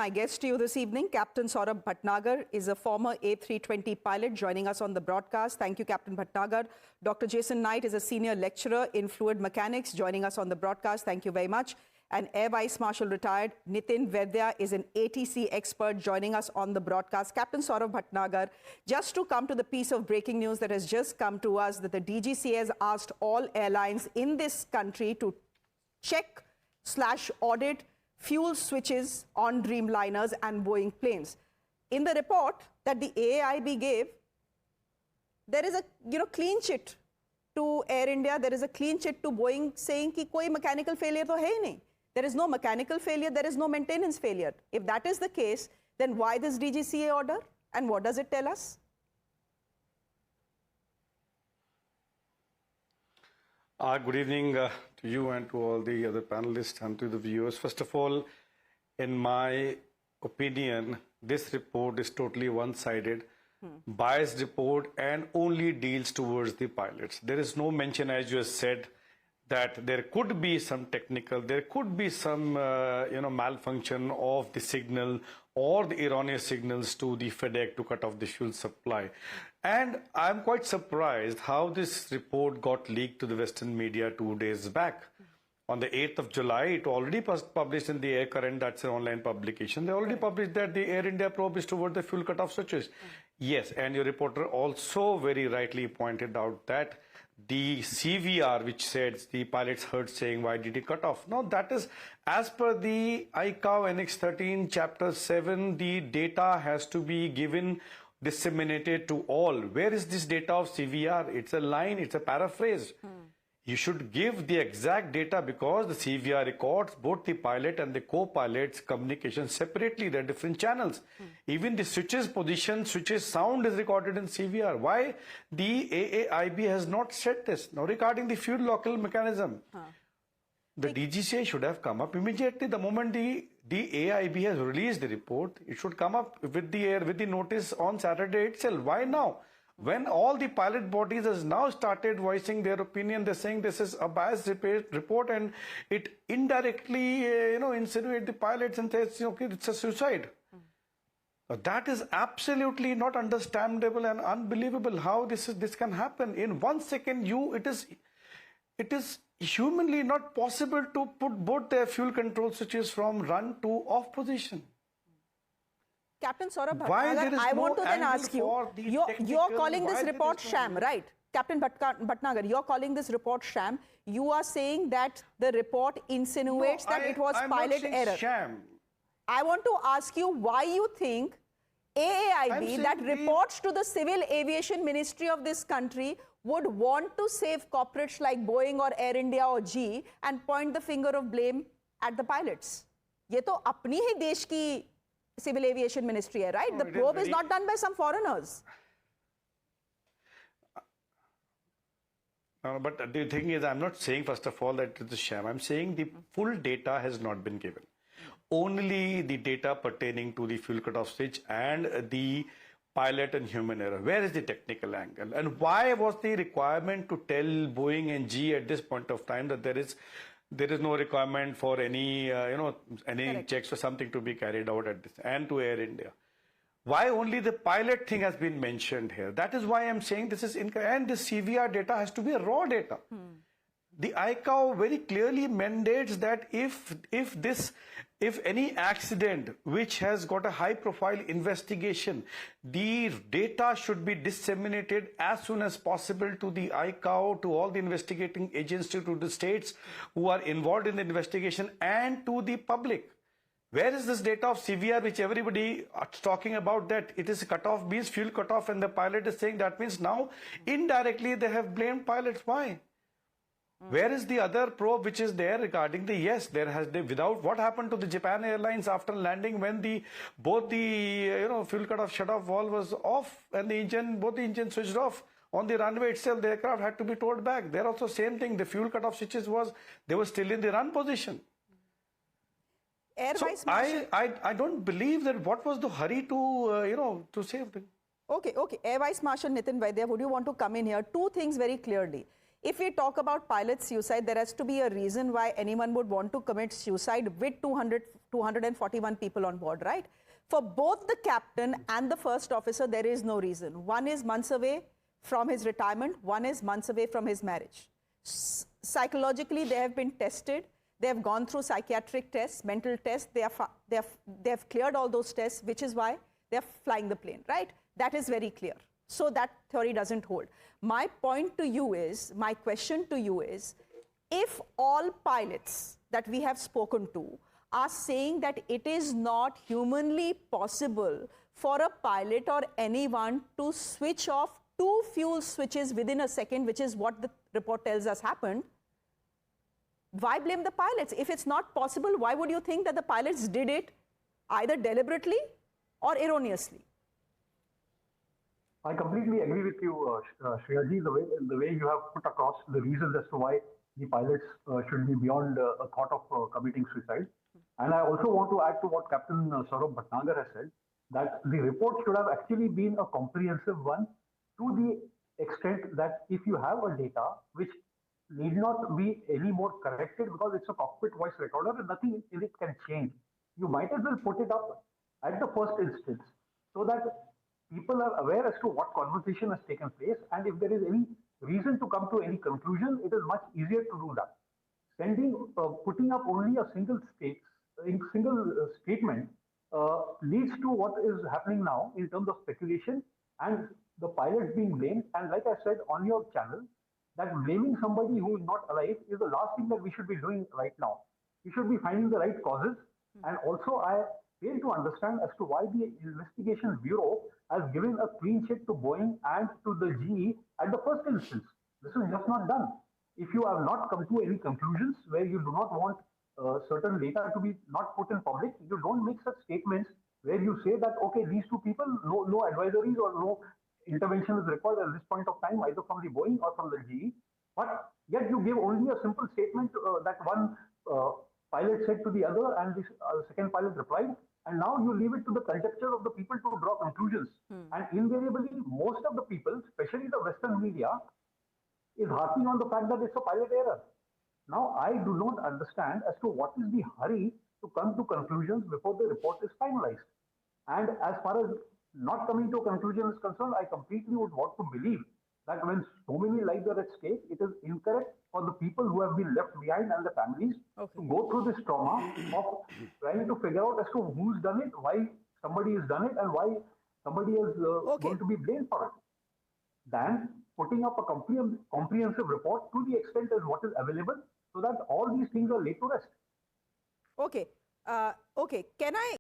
my guest to you this evening. Captain Saurabh Bhatnagar is a former A320 pilot joining us on the broadcast. Thank you, Captain Bhatnagar. Dr. Jason Knight is a senior lecturer in fluid mechanics joining us on the broadcast. Thank you very much. And Air Vice Marshal retired Nitin Vaidya is an ATC expert joining us on the broadcast. Captain Saurabh Bhatnagar, just to come to the piece of breaking news that has just come to us, that the DGCA has asked all airlines in this country to check/audit fuel switches on Dreamliners and Boeing planes. In the report that the AAIB gave, there is a clean chit to Air India, there is a clean chit to Boeing saying कि कोई mechanical failure तो है ही नहीं. There is no mechanical failure, there is no maintenance failure. If that is the case, then why this DGCA order and what does it tell us? Good evening to you and to all the other panelists and to the viewers. First of all, in my opinion, this report is totally one-sided, biased report and only deals towards the pilots. There is no mention, as you have said, that there could be some technical, there could be some malfunction of the signal or the erroneous signals to the FedEx to cut off the fuel supply. And I'm quite surprised how this report got leaked to the Western media 2 days back. On the 8th of July, it already was published in the Air Current, that's an online publication. They already published that the Air India probe is toward the fuel cutoff switches. Yes, and your reporter also very rightly pointed out that the CVR, which says the pilots heard saying, why did he cut off? No, that is as per the ICAO Annex 13, Chapter 7, the data has to be given, disseminated to all. Where is this data of CVR? It's a line, it's a paraphrase. You should give the exact data because the CVR records both the pilot and the co-pilot's communication separately. They're different channels. Even the switches position, switches sound is recorded in CVR. Why the AAIB has not said this? Now regarding the fuel local mechanism, the DGCA should have come up immediately. The moment the AAIB has released the report, it should come up with the notice on Saturday itself. Why now? When all the pilot bodies has now started voicing their opinion, they're saying this is a biased report and it indirectly, insinuate the pilots and says, okay, it's a suicide. That is absolutely not understandable and unbelievable how this can happen. In 1 second, it is humanly not possible to put both their fuel control switches from run to off position. Captain Saurabh Bhatnagar, I want to then ask you, you're calling this report sham, right? Captain Bhatnagar, you're calling this report sham. You are saying that the report insinuates that it was pilot error. Sham. I want to ask you why you think AAIB, that reports to the Civil Aviation Ministry of this country, would want to save corporates like Boeing or Air India or GE and point the finger of blame at the pilots. ये तो अपनी ही देश की Civil Aviation Ministry, right? The probe is not done by some foreigners. No, but the thing is, I'm not saying, first of all, that it's a sham. I'm saying the full data has not been given. Only the data pertaining to the fuel cutoff switch and the pilot and human error. Where is the technical angle? And why was the requirement to tell Boeing and GE at this point of time that there is no requirement for any, any checks or something to be carried out at this, and to Air India? Why only the pilot thing has been mentioned here? That is why I'm saying this is incorrect. And the CVR data has to be raw data. The ICAO very clearly mandates that if any accident which has got a high profile investigation, the data should be disseminated as soon as possible to the ICAO, to all the investigating agencies, to the states who are involved in the investigation, and to the public. Where is this data of CVR which everybody is talking about, that it is cutoff means fuel cutoff, and the pilot is saying that means now indirectly they have blamed pilots? Why? Where is the other probe which is there regarding the, yes, there has been, without, what happened to the Japan Airlines after landing when both the fuel cutoff shut-off valve was off and both the engines switched off on the runway itself? The aircraft had to be towed back. There also same thing. The fuel cutoff switches they were still in the run position. So I don't believe that. What was the hurry to to save them? Okay. Air Vice Marshal Nitin Vaidya, would you want to come in here? Two things very clearly. If we talk about pilot suicide, there has to be a reason why anyone would want to commit suicide with 200 241 people on board, right? For both the captain and the first officer, there is no reason. One is months away from his retirement, one is months away from his marriage. Psychologically, they have been tested. They have gone through psychiatric tests, mental tests. They have cleared all those tests, which is why they are flying the plane, right? That is very clear. So that theory doesn't hold. My point to you is, my question to you is, if all pilots that we have spoken to are saying that it is not humanly possible for a pilot or anyone to switch off 2 fuel switches within a second, which is what the report tells us happened, why blame the pilots? If it's not possible, why would you think that the pilots did it either deliberately or erroneously? I completely agree with you, Shreyaji, the way you have put across the reasons as to why the pilots should be beyond a thought of committing suicide. And I also want to add to what Captain Saurabh Bhatnagar has said, that the report should have actually been a comprehensive one, to the extent that if you have a data which need not be any more corrected because it's a cockpit voice recorder and nothing in it can change, you might as well put it up at the first instance so that people are aware as to what conversation has taken place, and if there is any reason to come to any conclusion, it is much easier to do that. Putting up only a single statement leads to what is happening now in terms of speculation and the pilots being blamed. And like I said on your channel, that blaming somebody who is not alive is the last thing that we should be doing right now. We should be finding the right causes. And also, I fail to understand as to why the Investigation Bureau has given a clean sheet to Boeing and to the GE at the first instance. This is just not done. If you have not come to any conclusions where you do not want certain data to be not put in public, you don't make such statements where you say that, okay, these 2 people, no advisories or no intervention is required at this point of time, either from the Boeing or from the GE. But yet you give only a simple statement that one pilot said to the other and the second pilot replied. And now you leave it to the conjecture of the people to draw conclusions. And invariably, most of the people, especially the Western media, is harping on the fact that it's a pilot error. Now, I do not understand as to what is the hurry to come to conclusions before the report is finalized. And as far as not coming to a conclusion is concerned, I completely would want to believe that when so many lives are at stake, it is incorrect for the people who have been left behind and the families to go through this trauma of trying to figure out as to who's done it, why somebody has done it, and why somebody is going to be blamed for it. Than putting up a comprehensive report to the extent as what is available, so that all these things are laid to rest. Okay. Okay. Can I